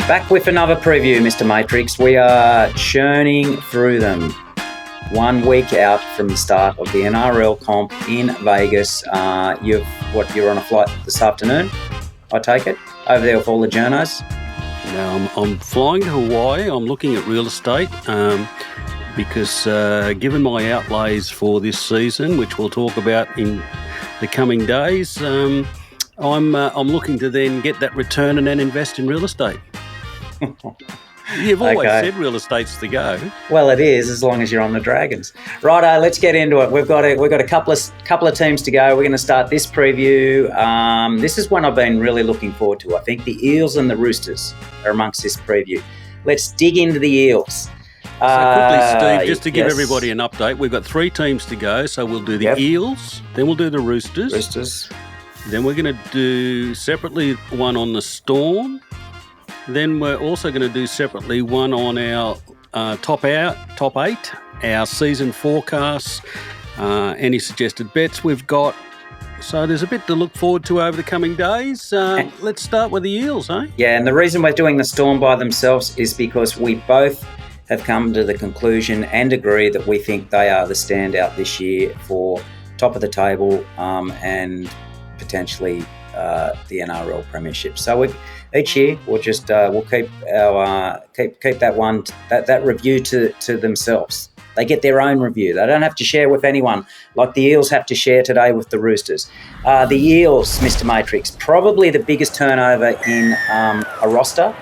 Back with another preview, Mr. Matrix. We are churning through them. 1 week out from the start of the NRL comp in Vegas. You're on a flight this afternoon, I take it, over there with all the journos? Now, I'm flying to Hawaii. I'm looking at real estate because given my outlays for this season, which we'll talk about in the coming days, I'm looking to then get that return and then invest in real estate. You've always said real estate's the go. Well, it is, as long as you're on the Dragons. Righto, let's get into it. We've got a couple of teams to go. We're going to start this preview. This is one I've been really looking forward to. I think the Eels and the Roosters are amongst this preview. Let's dig into the Eels. So quickly, Steve, just to give everybody an update, we've got 3 teams to go. So we'll do the Eels, then we'll do the Roosters. Then we're going to do separately one on the Storm. Then we're also going to do separately one on our top 8, our season forecasts, any suggested bets we've got. So there's a bit to look forward to over the coming days. Let's start with the Eels, eh? Yeah, and the reason we're doing the Storm by themselves is because we both have come to the conclusion and agree that we think they are the standout this year for top of the table and potentially the NRL premiership. So each year we'll just we'll keep our keep that review to themselves. They get their own review. They don't have to share with anyone like the Eels have to share today with the Roosters. The Eels, Mr. Matrix, probably the biggest turnover in a roster.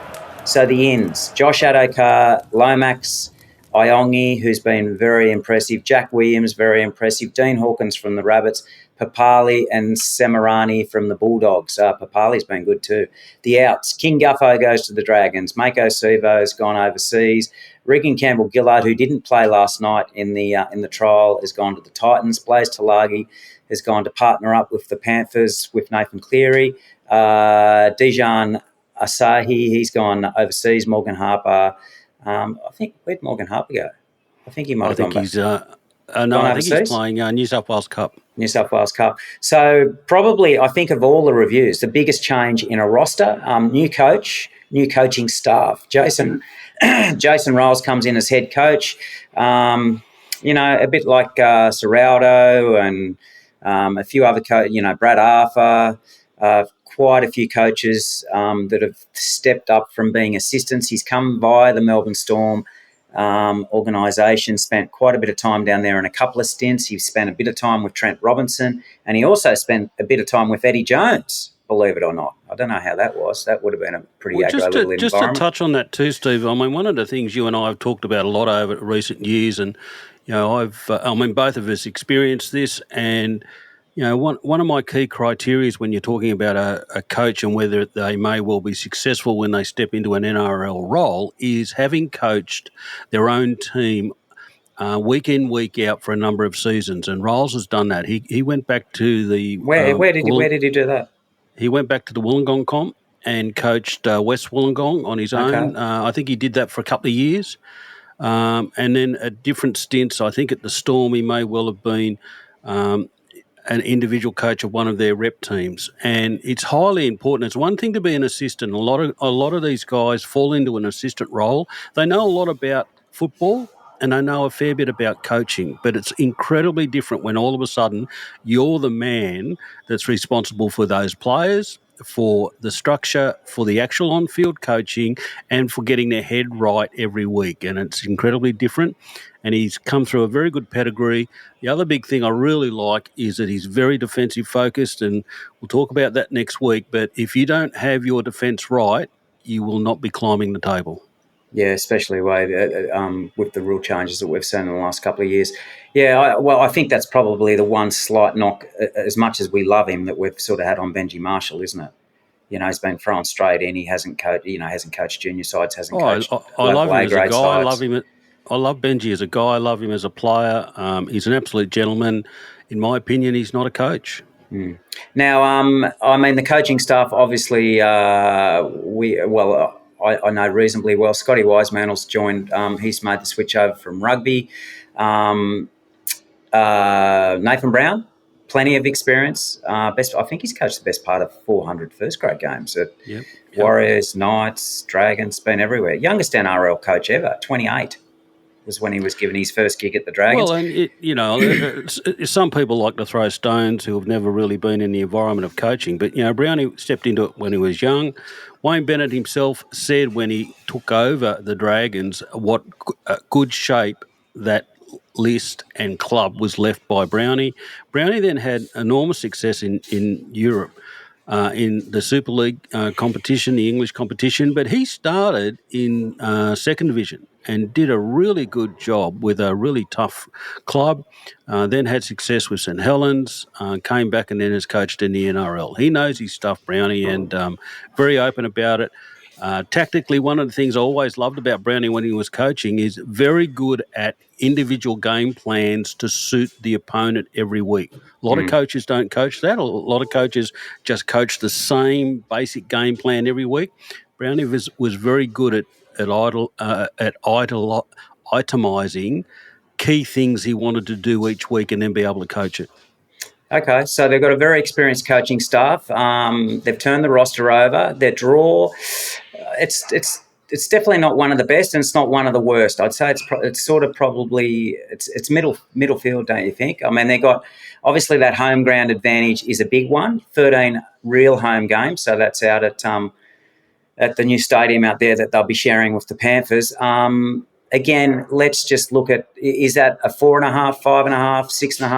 So the ins: Josh Adokar, Lomax, Iongi, who's been very impressive, Jack Williams, very impressive, Dean Hawkins from the Rabbits, Papali and Semirani from the Bulldogs. Papali's been good too. The outs: King Guffo goes to the Dragons. Mako Sivo's gone overseas. Regan Campbell-Gillard, who didn't play last night in the trial, has gone to the Titans. Blaze Talagi has gone to partner up with the Panthers with Nathan Cleary. Dijon Asahi, he's gone overseas. Morgan Harper, I think, where'd Morgan Harper go? I think he might have gone back. I think he's playing New South Wales Cup. New South Wales Cup. So probably, I think of all the reviews, the biggest change in a roster, new coach, new coaching staff. Jason Riles comes in as head coach. A bit like Serraldo and a few other Brad Arthur, quite a few coaches that have stepped up from being assistants. He's come by the Melbourne Storm organisation, spent quite a bit of time down there in a couple of stints. He spent a bit of time with Trent Robinson, and he also spent a bit of time with Eddie Jones, believe it or not. I don't know how that was. That would have been a pretty aggro little environment. Just to touch on that too, Steve, I mean, one of the things you and I have talked about a lot over recent years, and, both of us experienced this, and one of my key criteria when you're talking about a coach and whether they may well be successful when they step into an NRL role is having coached their own team week in, week out for a number of seasons. And Riles has done that. He went back to the... Where did he do that? He went back to the Wollongong comp and coached West Wollongong on his own. I think he did that for a couple of years. And then at different stints, I think at the Storm he may well have been... an individual coach of one of their rep teams, and it's highly important. It's one thing to be an assistant. A lot of these guys fall into an assistant role. They know a lot about football and they know a fair bit about coaching, but it's incredibly different when all of a sudden you're the man that's responsible for those players, for the structure, for the actual on-field coaching, and for getting their head right every week. And it's incredibly different. And he's come through a very good pedigree. The other big thing I really like is that he's very defensive focused, and we'll talk about that next week. But if you don't have your defence right, you will not be climbing the table. Yeah, especially with the rule changes that we've seen in the last couple of years. Yeah, I think that's probably the one slight knock, as much as we love him, that we've sort of had on Benji Marshall, isn't it? He's been thrown straight in. He hasn't coached junior sides, hasn't coached I love him as a guy. Sides. I love Benji as a guy. I love him as a player. He's an absolute gentleman. In my opinion, he's not a coach. Mm. Now, the coaching staff, obviously, I know reasonably well. Scotty Wiseman's joined. He's made the switch over from rugby. Nathan Brown plenty of experience. I think he's coached the best part of 400 first grade games at Yep. Warriors, Knights, Dragons, been everywhere. Youngest NRL coach ever, 28. Was when he was given his first gig at the Dragons. Well, and some people like to throw stones who have never really been in the environment of coaching. But, Brownie stepped into it when he was young. Wayne Bennett himself said when he took over the Dragons what good shape that list and club was left by Brownie. Brownie then had enormous success in Europe. In the Super League competition, the English competition, but he started in second division and did a really good job with a really tough club. Then had success with St Helens, came back and then has coached in the NRL. He knows his stuff, Brownie, and very open about it. Tactically, one of the things I always loved about Brownie when he was coaching is very good at individual game plans to suit the opponent every week. A lot of coaches don't coach that. A lot of coaches just coach the same basic game plan every week. Brownie was very good at itemising key things he wanted to do each week and then be able to coach it. Okay, so they've got a very experienced coaching staff. They've turned the roster over. Their draw, it's definitely not one of the best, and it's not one of the worst. I'd say it's sort of probably it's middle field, don't you think? I mean, they got obviously that home ground advantage is a big one. 13 real home games, so that's out at the new stadium out there that they'll be sharing with the Panthers. Again, let's just look at, is that a 4.5, 5.5, 6.5,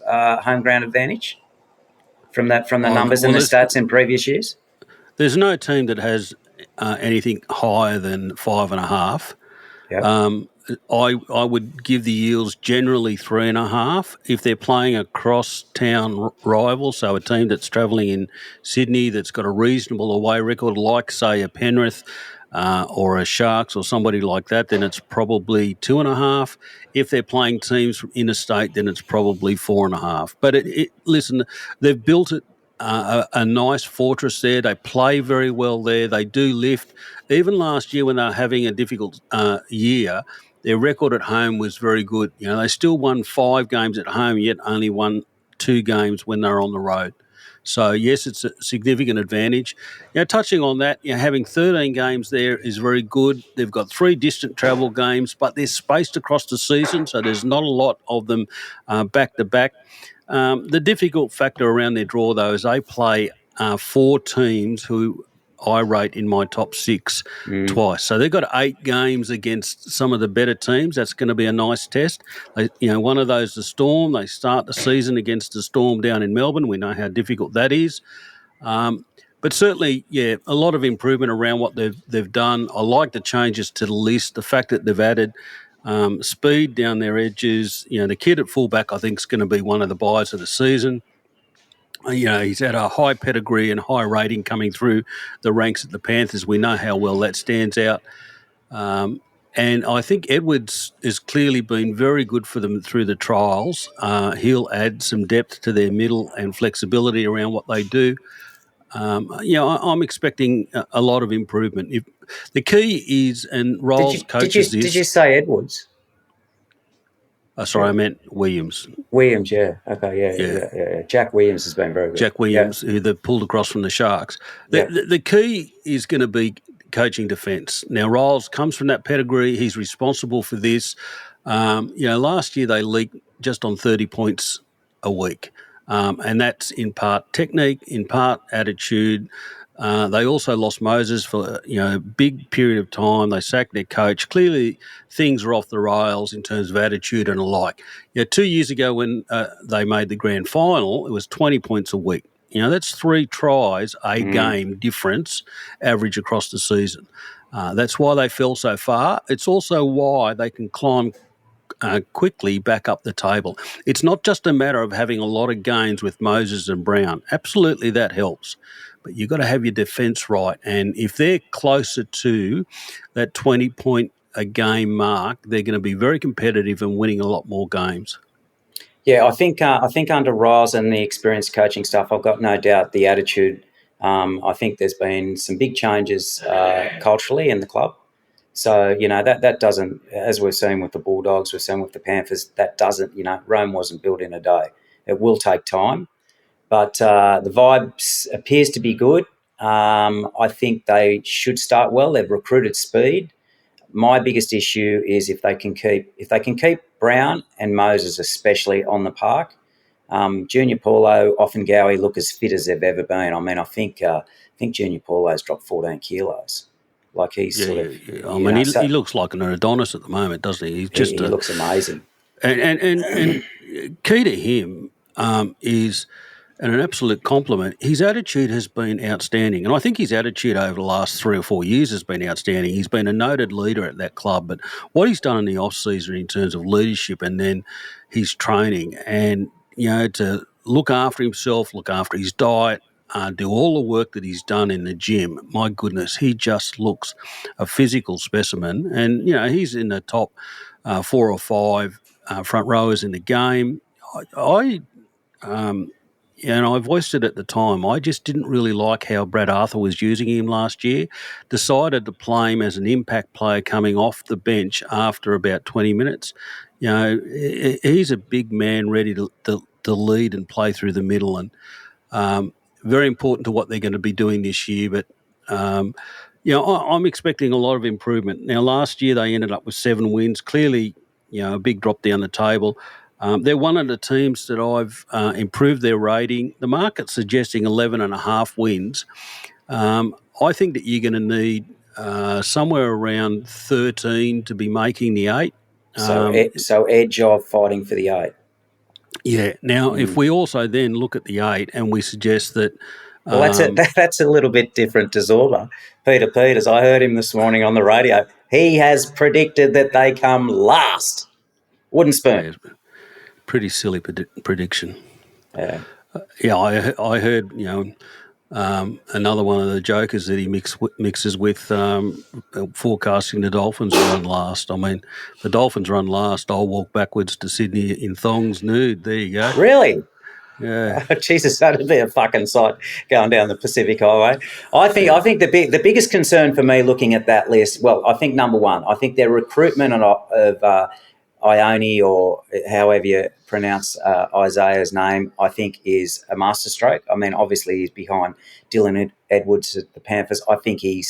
7.5 home ground advantage from the numbers and the stats in previous years? There's no team that has anything higher than 5.5. Yep. I would give the Eels generally 3.5 if they're playing a cross-town rival, so a team that's travelling in Sydney that's got a reasonable away record, like say a Penrith or a Sharks or somebody like that, then it's probably 2.5. If they're playing teams from interstate, then it's probably 4.5. But listen, they've built it. A nice fortress there. They play very well there. They do lift. Even last year when they were having a difficult year, their record at home was very good. They still won 5 games at home, yet only won 2 games when they were on the road. So, yes, it's a significant advantage. Touching on that, having 13 games there is very good. They've got 3 distant travel games, but they're spaced across the season, so there's not a lot of them back-to-back. The difficult factor around their draw, though, is they play 4 teams who I rate in my top 6 twice. So they've got 8 games against some of the better teams. That's going to be a nice test. One of those, the Storm. They start the season against the Storm down in Melbourne. We know how difficult that is. But certainly, a lot of improvement around what they've done. I like the changes to the list, the fact that they've added speed down their edges. The kid at fullback, I think, is going to be one of the buys of the season. He's had a high pedigree and high rating coming through the ranks at the Panthers. We know how well that stands out. And I think Edwards has clearly been very good for them through the trials. He'll add some depth to their middle and flexibility around what they do. I'm expecting a lot of improvement. If the key is, and Rolls coaches this. Did you say Edwards? Sorry, I meant Williams. Williams, yeah. Okay, yeah. Jack Williams has been very good. Jack Williams, who they pulled across from the Sharks. The key is going to be coaching defence. Now, Rolls comes from that pedigree. He's responsible for this. Last year they leaked just on 30 points a week. And that's in part technique, in part attitude. They also lost Moses for a big period of time. They sacked their coach. Clearly, things were off the rails in terms of attitude and the like. 2 years ago when they made the grand final, it was 20 points a week. That's 3 tries a game difference, average across the season. That's why they fell so far. It's also why they can climb quickly back up the table. It's not just a matter of having a lot of gains with Moses and Brown. Absolutely, that helps. But you've got to have your defence right. And if they're closer to that 20-point-a-game mark, they're going to be very competitive and winning a lot more games. Yeah, I think under Riles and the experienced coaching staff, I've got no doubt the attitude. I think there's been some big changes culturally in the club. So, that doesn't, as we've seen with the Bulldogs, we've seen with the Panthers, that doesn't, Rome wasn't built in a day. It will take time, but the vibes appears to be good. I think they should start well. They've recruited speed. My biggest issue is if they can keep Brown and Moses especially on the park. Junior Paulo, Offengowie look as fit as they've ever been. I mean, I think Junior Paulo's dropped 14 kilos. Like he's I mean, he looks like an Adonis at the moment, doesn't he? He's just he looks amazing. And key to him is, and an absolute compliment, his attitude has been outstanding. And I think his attitude over the last 3 or 4 years has been outstanding. He's been a noted leader at that club. But what he's done in the off-season in terms of leadership and then his training and, to look after himself, look after his diet, do all the work that he's done in the gym, my goodness, he just looks a physical specimen. And, he's in the top 4 or 5 front rowers in the game. I voiced it at the time. I just didn't really like how Brad Arthur was using him last year. Decided to play him as an impact player coming off the bench after about 20 minutes. He's a big man ready to lead and play through the middle, and very important to what they're going to be doing this year. But I'm expecting a lot of improvement. Now, last year they ended up with 7 wins. Clearly, a big drop down the table. They're one of the teams that I've improved their rating. The market's suggesting 11.5 wins. I think that you're going to need somewhere around 13 to be making the 8. So edge of fighting for the 8. Yeah. Now, if we also then look at the 8 and we suggest that... Well, that's a little bit different to Zorba. Peter Peters, I heard him this morning on the radio. He has predicted that they come last. Wooden spoon. Yeah, pretty silly prediction. Yeah. I heard, another one of the jokers that he mixes with forecasting the Dolphins run last. I mean, the Dolphins run last. I'll walk backwards to Sydney in thongs nude. There you go. Really? Yeah. Jesus, that'd be a fucking sight going down the Pacific Highway. I think the biggest concern for me looking at that list, well, I think number one, I think their recruitment of Ione, or however you pronounce Isaiah's name, I think is a masterstroke. I mean, obviously he's behind Dylan Edwards at the Panthers. I think he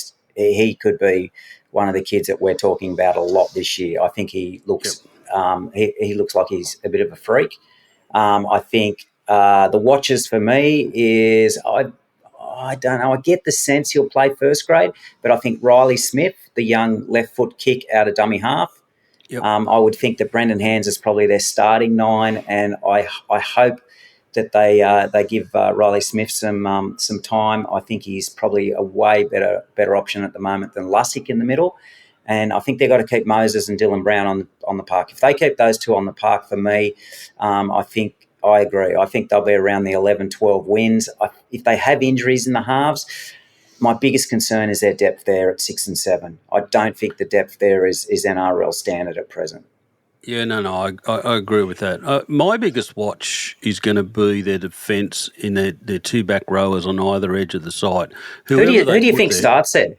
could be one of the kids that we're talking about a lot this year. I think he looks he looks like he's a bit of a freak. I think the watches for me is I don't know. I get the sense he'll play first grade, but I think Riley Smith, the young left foot kick out of dummy half. Yep. I would think that Brendan Hands is probably their starting 9, and I hope that they give Riley Smith some time. I think he's probably a way better option at the moment than Lussick in the middle, and I think they've got to keep Moses and Dylan Brown on the park. If they keep those two on the park, for me, I agree. I think they'll be around the 11, 12 wins. If they have injuries in the halves, my biggest concern is their depth there at 6 and 7. I don't think the depth there is NRL standard at present. Yeah, no, I agree with that. My biggest watch is going to be their defence in their 2 back rowers on either edge of the side. Who do you think starts there?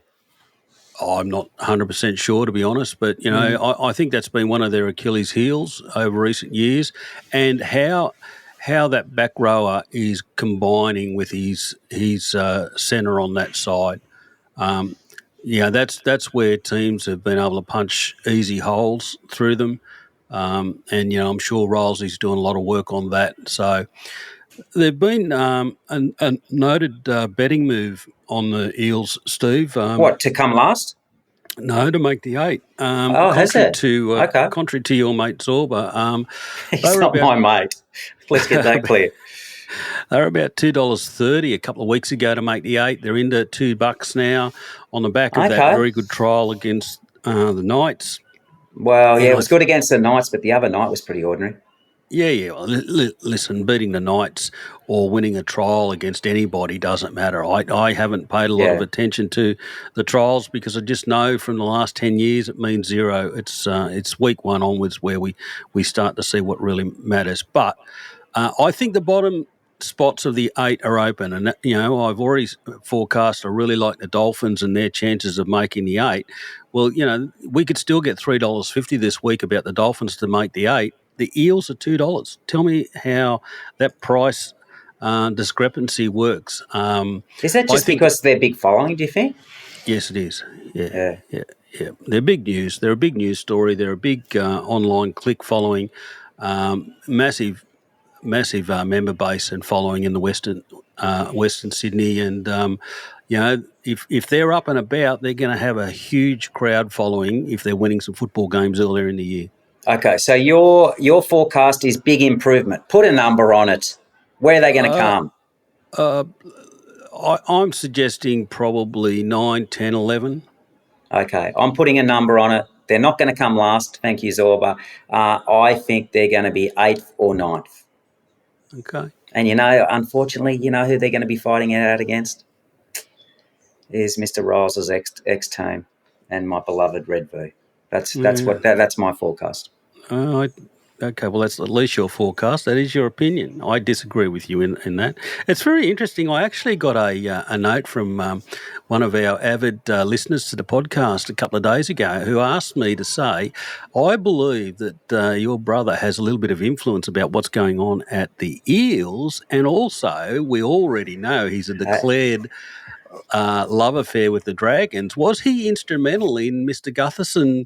I'm not 100% sure, to be honest, but, I think that's been one of their Achilles' heels over recent years, and how that back rower is combining with his centre on that side. That's where teams have been able to punch easy holes through them. And, I'm sure Rolesey's doing a lot of work on that. So there've been a noted betting move on the Eels, Steve. What, to come last? No, to make the 8. Has it? Contrary to your mate Zorba. He's not my mate. Let's get that clear. They were about $2.30 a couple of weeks ago to make the 8. They're into $2 now on the back of that very good trial against the Knights. Well, yeah, it was good against the Knights, but the other night was pretty ordinary. Yeah. Well, listen, beating the Knights or winning a trial against anybody doesn't matter. I haven't paid a lot of attention to the trials because I just know from the last 10 years it means zero. It's week 1 onwards where we start to see what really matters. But I think the bottom spots of the 8 are open, and I've already forecast I really like the Dolphins and their chances of making the 8. Well, we could still get $3.50 this week about the Dolphins to make the 8. the Eels are $2. Tell me how that price discrepancy works. Is that I just think because they're big following, do you think? yes, it is. Yeah, Yeah. yeah, yeah. They're big news. They're a big news story. They're a big online click following, massive member base and following in the Western Sydney, and if they're up and about, they're going to have a huge crowd following if they're winning some football games earlier in the year. Okay, so your forecast is big improvement. Put a number on it. Where are they going to come? I'm suggesting probably 9, 10, 11. Okay, I'm putting a number on it. They're not going to come last. Thank you, Zorba. I think they're going to be 8th or 9th. Okay. And unfortunately, you know who they're going to be fighting it out against? Is Mr. Riles' ex team and my beloved Red V. That's my forecast. Okay, well, that's at least your forecast. That is your opinion. I disagree with you in that. It's very interesting. I actually got a note from one of our avid listeners to the podcast a couple of days ago who asked me to say, I believe that your brother has a little bit of influence about what's going on at the Eels, and also we already know he's a declared love affair with the Dragons. Was he instrumental in Mr. Gutherson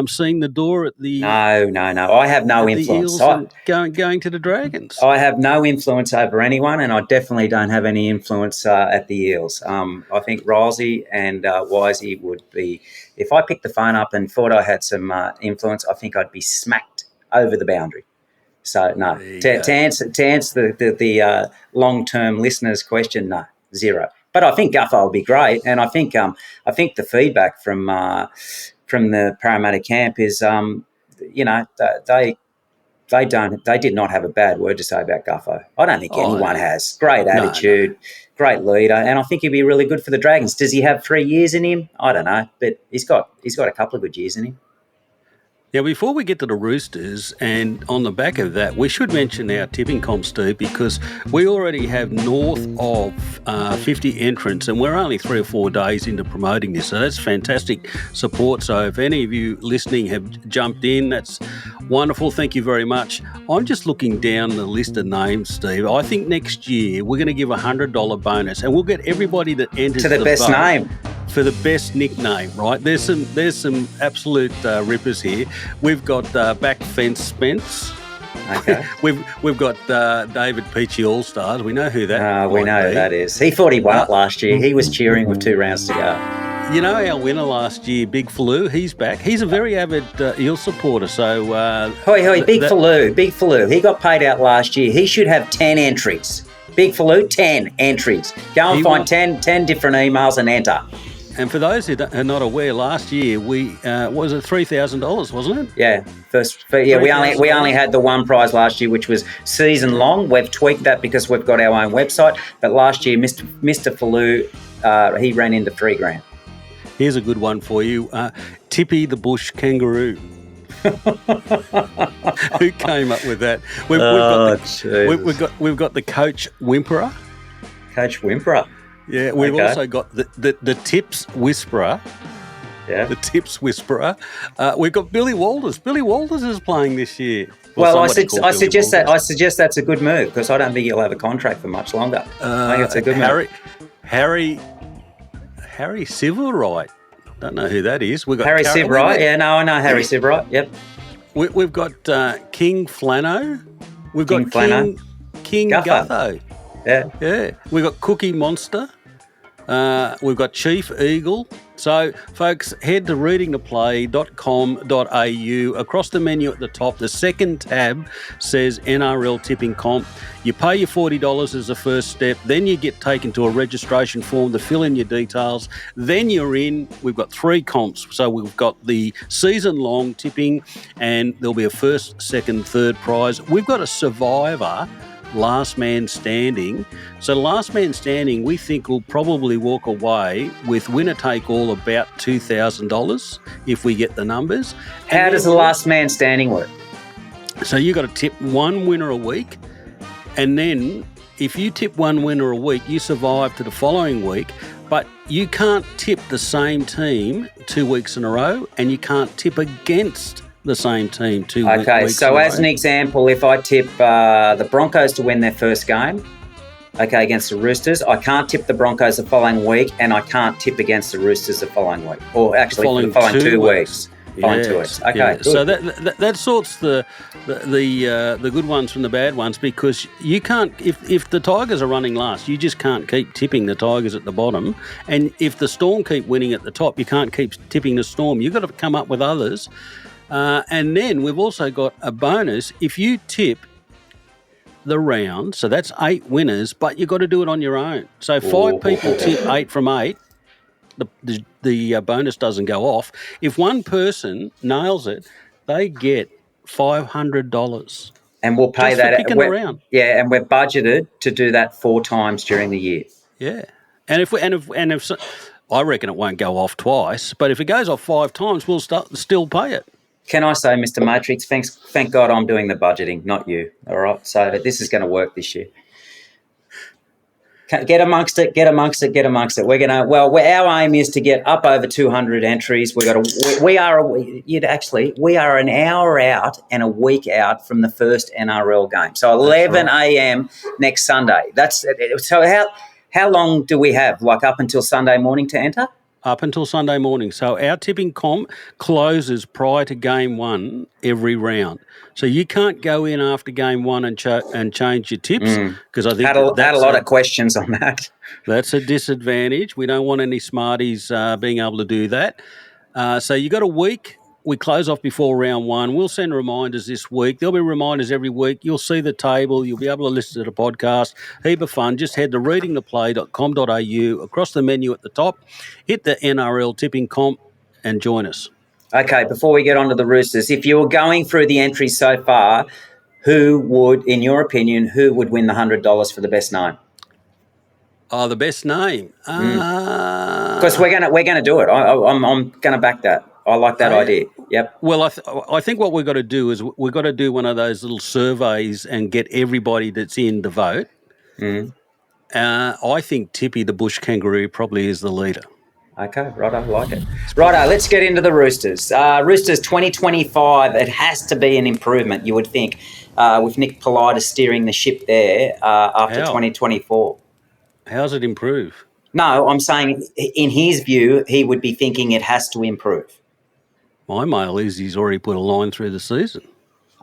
seeing the door at the No. I have no the influence. Eels and going to the Dragons? I have no influence over anyone, and I definitely don't have any influence at the Eels. I think Rylesy and Wisey would be. If I picked the phone up and thought I had some influence, I think I'd be smacked over the boundary. So no. To answer the long-term listeners' question, no, zero. But I think Guffer will be great, and I think the feedback from the Parramatta camp is they did not have a bad word to say about Guffo. I don't think anyone has. Great attitude, great leader, and I think he'd be really good for the Dragons. Does he have 3 years in him? I don't know, but he's got a couple of good years in him. Now, before we get to the Roosters, and on the back of that, we should mention our tipping comp, Steve, because we already have north of 50 entrants, and we're only 3 or 4 days into promoting this. So that's fantastic support. So if any of you listening have jumped in, that's wonderful. Thank you very much. I'm just looking down the list of names, Steve. I think next year we're going to give a $100 bonus, and we'll get everybody that enters to the best name. For the best nickname, right? There's some absolute rippers here. We've got back fence Spence. Okay. we've got David Peachy All Stars. We know who that. We know who that is. He thought he won it last year. He was cheering with 2 rounds to go. You know our winner last year, Big Faloo. He's back. He's a very avid Eel supporter. So, Big Faloo. He got paid out last year. He should have 10 entries. Big Faloo, 10 entries. Go and find 10 different emails and enter. And for those who are not aware, last year we was it $3,000, wasn't it? Yeah, we only had the one prize last year, which was season long. We've tweaked that because we've got our own website. But last year, Mr. Faloo, he ran into $3,000. Here's a good one for you, Tippy the Bush Kangaroo. Who came up with that? We've got the Coach Whimperer. Coach Whimperer. Yeah, we've also got the Tips Whisperer. Yeah. The Tips Whisperer. We've got Billy Walters. Billy Walters is playing this year. Well, I suggest that's a good move because I don't think he'll have a contract for much longer. I think it's a good move. Harry Silverwright. Don't know who that is. We've got Harry Silverwright. Yeah, no, I know Harry Silverwright. Yep. We've got King Flano. We've got King Gutho. Yeah. We've got Cookie Monster. We've got Chief Eagle. So, folks, head to readingtheplay.com.au. Across the menu at the top, the second tab says NRL Tipping Comp. You pay your $40 as a first step. Then you get taken to a registration form to fill in your details. Then you're in. We've got 3 comps. So we've got the season-long tipping, and there'll be a first, second, third prize. We've got a survivor, last man standing. So last man standing, we think will probably walk away with winner take all about $2,000 if we get the numbers. How does the last man standing work? So you got to tip 1 winner a week, and then if you tip 1 winner a week, you survive to the following week. But you can't tip the same team 2 weeks in a row, and you can't tip against the same team 2 Okay, weeks so in a as row. an example, if I tip the Broncos to win their first game, okay, against the Roosters, I can't tip the Broncos the following week, and I can't tip against the Roosters the following week, or actually for the following 2 weeks. Following 2 weeks. Okay, yeah. good. So that sorts the good ones from the bad ones, because you can't, if the Tigers are running last, you just can't keep tipping the Tigers at the bottom, and if the Storm keep winning at the top, you can't keep tipping the Storm. You've got to come up with others, and then we've also got a bonus if you tip the round, so that's 8 winners, but you've got to do it on your own. So 5 people tip 8 from 8. The bonus doesn't go off. If one person nails it, they get $500. And we'll pay just that. for picking around. Yeah, and we're budgeted to do that 4 times during the year. Yeah, and if I reckon it won't go off twice, but if it goes off 5 times, we'll still pay it. Can I say, Mr. Matrix, thank God I'm doing the budgeting, not you. All right, so this is going to work this year. Get amongst it. We're gonna. Well, our aim is to get up over 200 entries. We are an hour out and a week out from the first NRL game. So 11 a.m. next Sunday. That's so. How long do we have? Like up until Sunday morning to enter? Up until Sunday morning. So our tipping comp closes prior to game 1 every round. So you can't go in after game 1 and change your tips, because I think had a lot of questions on that. That's a disadvantage. We don't want any smarties being able to do that. So you got a week. We close off before round 1. We'll send reminders this week. There'll be reminders every week. You'll see the table. You'll be able to listen to the podcast. Heap of fun. Just head to readingtheplay.com.au. Across the menu at the top, hit the NRL tipping comp and join us. Okay, before we get on to the Roosters, if you were going through the entries so far, who would, in your opinion, win the $100 for the best name? Oh, the best name. Because we're gonna do it. I'm gonna back that. I like that idea. Yep. Well, I think what we've got to do is we've got to do one of those little surveys and get everybody that's in to vote. I think Tippy the bush kangaroo probably is the leader. Okay, righto, I like it. Righto, let's get into the Roosters. Roosters 2025, it has to be an improvement, you would think, with Nick Politis steering the ship there after 2024. How's it improve? No, I'm saying in his view, he would be thinking it has to improve. My mail is he's already put a line through the season.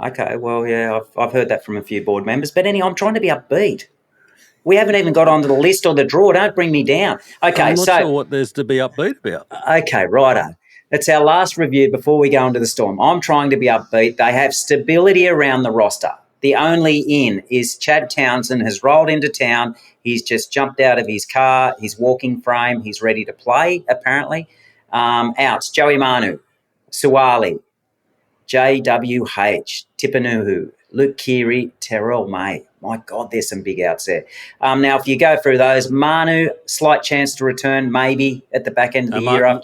Okay, well, yeah, I've heard that from a few board members. But anyway, I'm trying to be upbeat. We haven't even got onto the list or the draw. Don't bring me down. Okay, I'm not sure what there's to be upbeat about. Okay, righto. It's our last review before we go into the Storm. I'm trying to be upbeat. They have stability around the roster. The only in is Chad Townsend has rolled into town. He's just jumped out of his car, his walking frame. He's ready to play, apparently. Outs, Joey Manu, Suwali, JWH, Tipanuhu, Luke Keary, Terrell May. My God, there's some big outs there. Now, if you go through those, Manu, slight chance to return maybe at the back end of the year.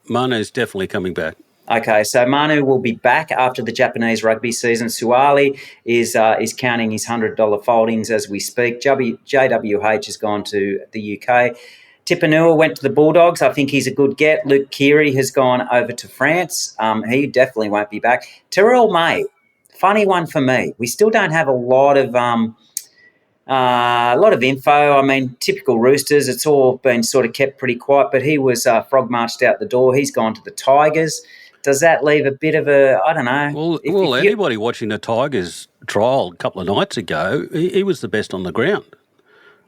Manu's definitely coming back. Okay, so Manu will be back after the Japanese rugby season. Suwali is counting his $100 foldings as we speak. JWH has gone to the UK. Tipanua went to the Bulldogs. I think he's a good get. Luke Keary has gone over to France. He definitely won't be back. Terrell May, funny one for me. We still don't have a lot of info. I mean, typical Roosters. It's all been sort of kept pretty quiet. But he was frog marched out the door. He's gone to the Tigers. Does that leave a bit of a, I don't know. Well, anybody watching the Tigers trial a couple of nights ago, he was the best on the ground.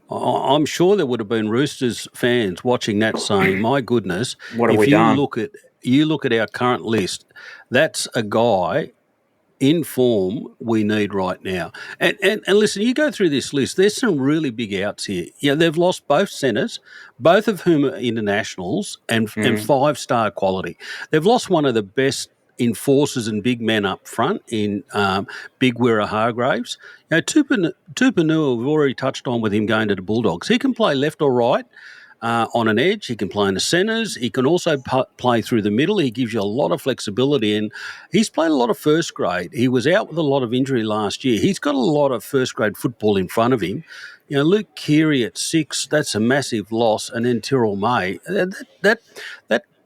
I'm sure there would have been Roosters fans watching that saying, my goodness, what have we done? You look at our current list, that's a guy in form we need right now. And listen, you go through this list, there's some really big outs here. They've lost both centres, both of whom are internationals and 5-star quality. They've lost one of the best enforcers and big men up front in Big Wirra Hargraves. Tupanua, we've already touched on with him going to the Bulldogs. He can play left or right. On an edge, he can play in the centres. He can also play through the middle. He gives you a lot of flexibility, and he's played a lot of first grade. He was out with a lot of injury last year. He's got a lot of first grade football in front of him. Luke Keary at 6, that's a massive loss, and then Terrell May. That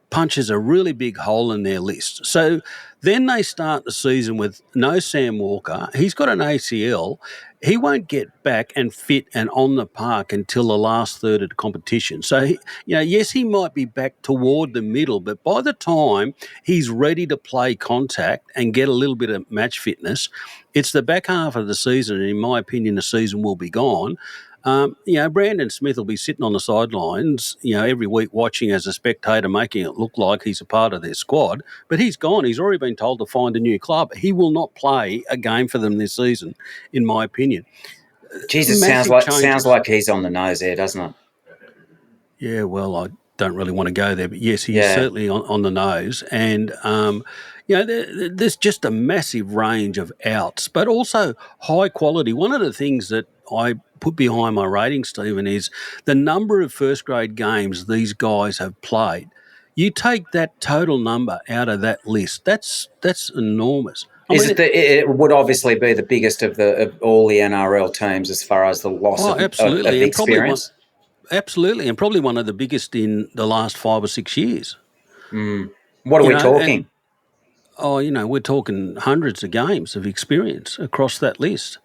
punches a really big hole in their list. So then they start the season with no Sam Walker. He's got an ACL. He won't get back and fit and on the park until the last third of the competition. So, yes, he might be back toward the middle, but by the time he's ready to play contact and get a little bit of match fitness, it's the back half of the season, and in my opinion, the season will be gone. Brandon Smith will be sitting on the sidelines, every week watching as a spectator, making it look like he's a part of their squad. But he's gone. He's already been told to find a new club. He will not play a game for them this season, in my opinion. Jesus, sounds like he's on the nose there, doesn't it? Yeah, well, I don't really want to go there, but yes, he's certainly on the nose. And, there's just a massive range of outs, but also high quality. One of the things that I put behind my rating, Stephen, is the number of first-grade games these guys have played. You take that total number out of that list, that's enormous. It would obviously be the biggest of all the NRL teams as far as the loss of experience. Absolutely, and probably one of the biggest in the last 5 or 6 years. What are we talking? We're talking hundreds of games of experience across that list.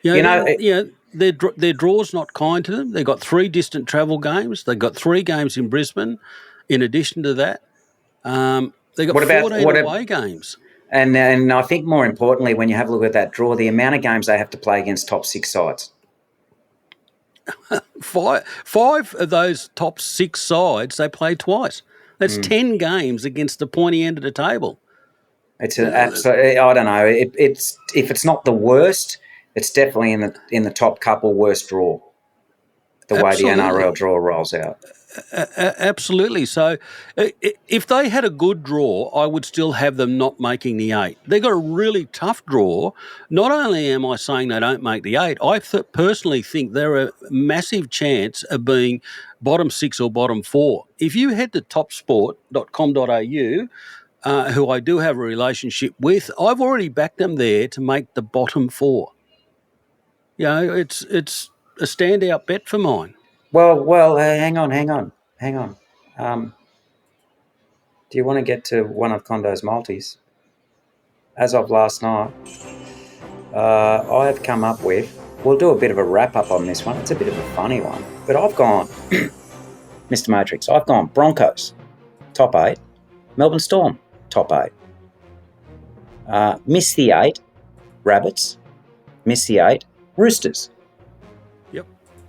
Their draw's not kind to them. They've got 3 distant travel games. They've got 3 games in Brisbane. In addition to that, they've got 14 away games. And I think more importantly, when you have a look at that draw, the amount of games they have to play against top 6 sides. 5 of those top 6 sides they play twice. That's 10 games against the pointy end of the table. It's an absolute. I don't know. It's if it's not the worst, it's definitely in the top couple worst draw. The way the NRL draw rolls out. Absolutely. So if they had a good draw, I would still have them not making the 8. They got a really tough draw. Not only am I saying they don't make the 8, I personally think they're a massive chance of being bottom 6 or bottom 4. If you head to topsport.com.au, who I do have a relationship with, I've already backed them there to make the bottom 4. It's a standout bet for mine. Well, hang on. Do you want to get to one of Condo's multis? As of last night, I have come up with, we'll do a bit of a wrap-up on this one. It's a bit of a funny one. But I've gone, Mr. Matrix, I've gone Broncos, top 8. Melbourne Storm, top 8. Miss the 8, Rabbits. Miss the 8, Roosters.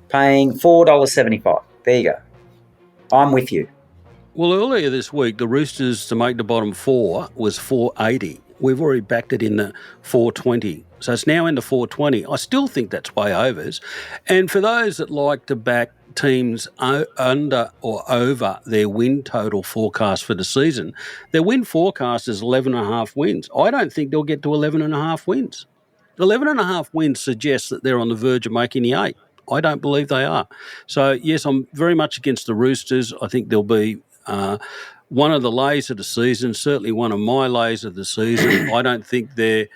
Paying $4.75. There you go. I'm with you. Well, earlier this week, the Roosters to make the bottom 4 was $4.80. We've already backed it in the $4.20. So it's now in the $4.20. I still think that's way overs. And for those that like to back teams under or over their win total forecast for the season, their win forecast is 11.5 wins. I don't think they'll get to 11.5 wins. 11.5 wins suggests that they're on the verge of making the 8. I don't believe they are. So, yes, I'm very much against the Roosters. I think they'll be one of the lays of the season, certainly one of my lays of the season. I don't think they're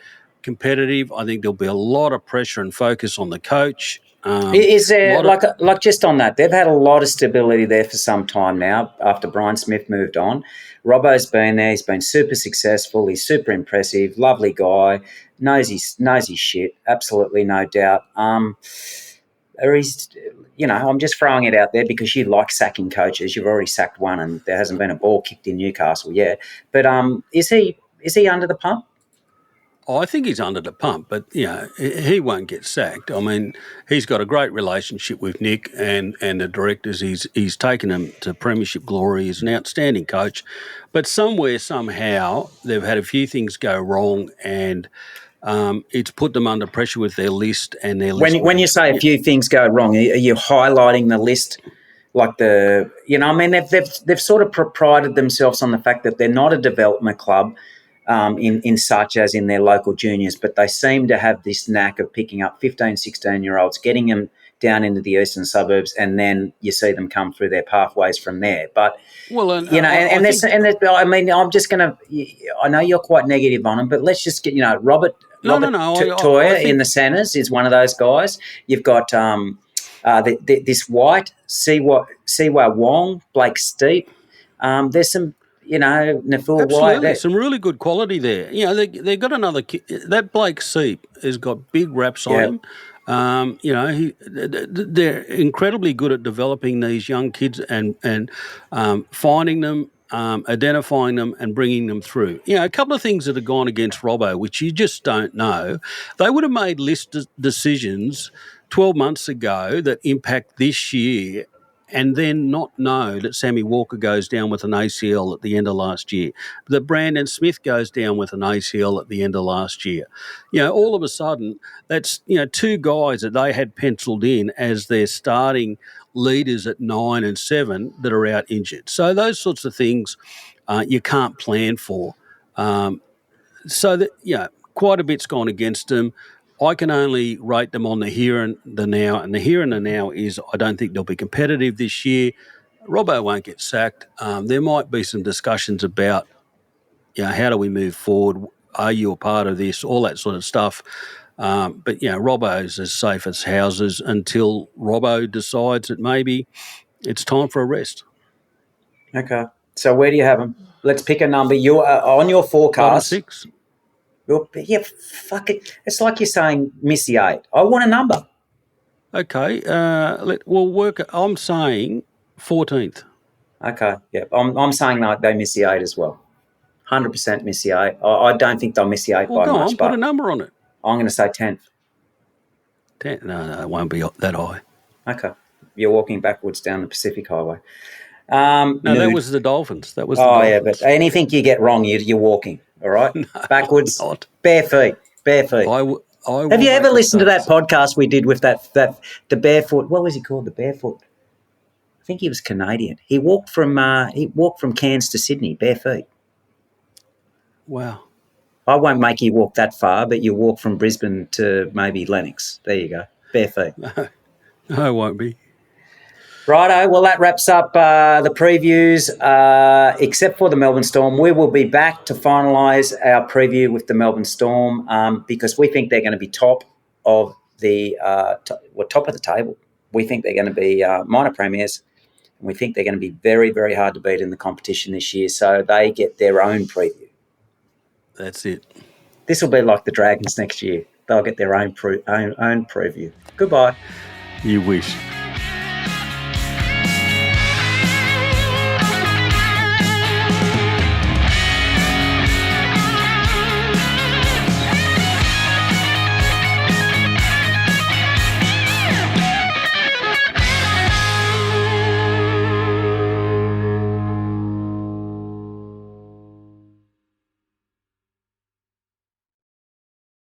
competitive. I think there'll be a lot of pressure and focus on the coach. Is there, like just on that, they've had a lot of stability there for some time now after Brian Smith moved on. Robbo's been there. He's been super successful. He's super impressive, lovely guy, knows his shit, absolutely no doubt. I'm just throwing it out there because you like sacking coaches. You've already sacked one, and there hasn't been a ball kicked in Newcastle yet. But is he under the pump? I think he's under the pump, but he won't get sacked. I mean, he's got a great relationship with Nick and the directors. He's taken them to premiership glory. He's an outstanding coach, but somehow they've had a few things go wrong, and it's put them under pressure with their list and their list. When you say a few things go wrong, are you highlighting the list? Like they've sort of prided themselves on the fact that they're not a development club in such as in their local juniors, but they seem to have this knack of picking up 15, 16-year-olds, getting them down into the eastern suburbs, and then you see them come through their pathways from there. But I'm just going to. I know you're quite negative on them, but let's just get Robert Toya in the centres is one of those guys. You've got this White, Siwa Wong, Blake Steep, There's some, Nafua Absolutely, White. some really good quality there. They've got another kid. That Blake Seep has got big raps on him. They're incredibly good at developing these young kids and finding them, identifying them, and bringing them through. A couple of things that have gone against Robbo, which you just don't know. They would have made list decisions 12 months ago that impact this year, and then not know that Sammy Walker goes down with an ACL at the end of last year, that Brandon Smith goes down with an ACL at the end of last year. All of a sudden, that's, two guys that they had penciled in as their starting leaders at 9 and 7 that are out injured. So those sorts of things you can't plan for. Quite a bit's gone against them. I can only rate them on the here and the now, and the here and the now is I don't think they'll be competitive this year. Robbo won't get sacked. There might be some discussions about, how do we move forward? Are you a part of this? All that sort of stuff. But Robbo's as safe as houses until Robbo decides that maybe it's time for a rest. Okay. So where do you have them? Let's pick a number. You are on your forecast. Bottom 6. Fuck it. It's like you're saying Missy 8. I want a number. Okay. We'll work. I'm saying 14th. Okay. Yeah. I'm saying they miss the 8 as well. 100% miss the 8. I don't think they'll miss the 8 by go much. On, put a number on it. I'm going to say 10th. 10th? No, it won't be that high. Okay. You're walking backwards down the Pacific Highway. No, that was the Dolphins. That was the Dolphins. Yeah, but anything you get wrong, you're walking, all right? No, backwards, not. Bare feet. Have you ever listened to that podcast we did with the barefoot? What was he called? The barefoot. I think he was Canadian. He walked from Cairns to Sydney bare feet. Wow. I won't make you walk that far, but you walk from Brisbane to maybe Lennox. There you go, bare feet. No, it won't be. Righto, well, that wraps up the previews, except for the Melbourne Storm. We will be back to finalise our preview with the Melbourne Storm because we think they're going to be top of the table. We think they're going to be minor premiers, and we think they're going to be very, very hard to beat in the competition this year, so they get their own preview. That's it. This will be like the Dragons next year. They'll get their own preview. Goodbye. You wish.